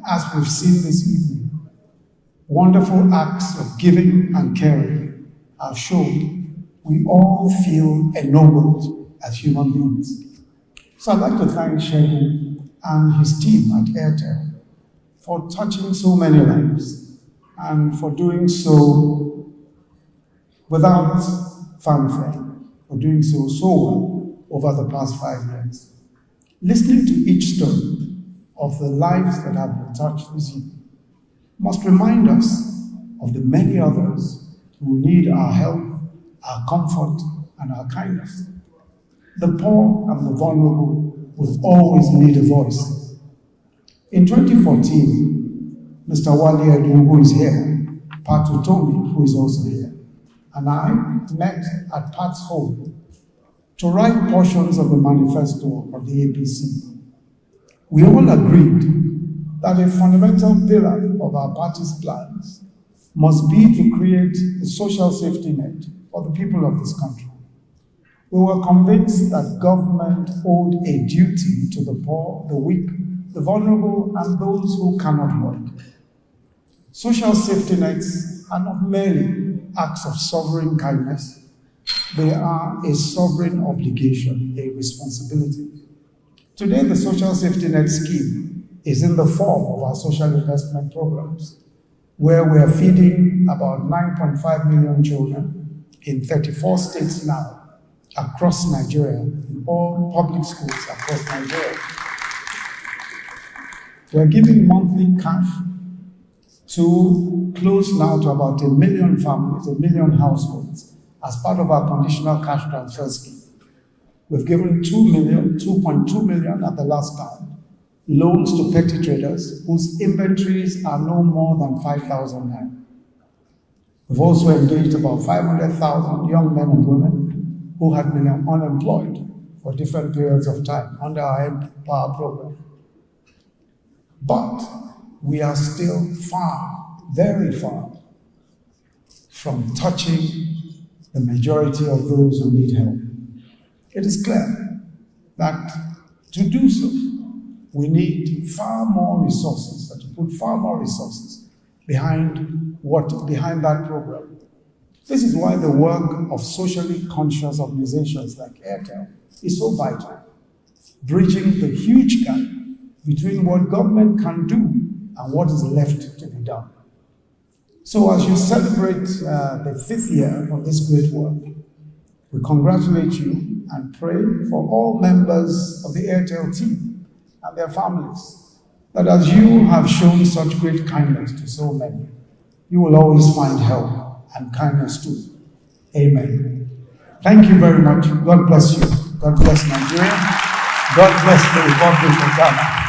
as we've seen this evening, wonderful acts of giving and caring have shown we all feel ennobled as human beings. So I'd like to thank Segun and his team at Airtel for touching so many lives and for doing so without fanfare, for doing so well over the past 5 years. Listening to each story of the lives that have been touched this evening must remind us of the many others who need our help, our comfort, and our kindness. The poor and the vulnerable will always need a voice. In 2014, Mr. Wale Edu, who is here, Patu Tomi, who is also here, and I met at Pat's home to write portions of the Manifesto of the APC. We all agreed that a fundamental pillar of our party's plans must be to create a social safety net for the people of this country. We were convinced that government owed a duty to the poor, the weak, the vulnerable, and those who cannot work. Social safety nets are not merely acts of sovereign kindness. They are a sovereign obligation, a responsibility. Today, the social safety net scheme is in the form of our social investment programs, where we are feeding about 9.5 million children in 34 states now across Nigeria, in all public schools across Nigeria. We're giving monthly cash to close now to about 1 million families, 1 million households, as part of our conditional cash transfer scheme. We've given 2.2 million at the last count, loans to petty traders whose inventories are no more than 5,000 naira. We've also engaged about 500,000 young men and women who had been unemployed for different periods of time under our Empower program. But we are still far, very far, from touching the majority of those who need help. It is clear that to do so, we need far more resources, to put far more resources behind that program. This is why the work of socially conscious organizations like Airtel is so vital, bridging the huge gap between what government can do and what is left to be done. So as you celebrate the 5th year of this great work, we congratulate you and pray for all members of the Airtel team and their families, that as you have shown such great kindness to so many, you will always find help and kindness too. Amen. Thank you very much. God bless you. God bless Nigeria. God bless the Republic of Ghana.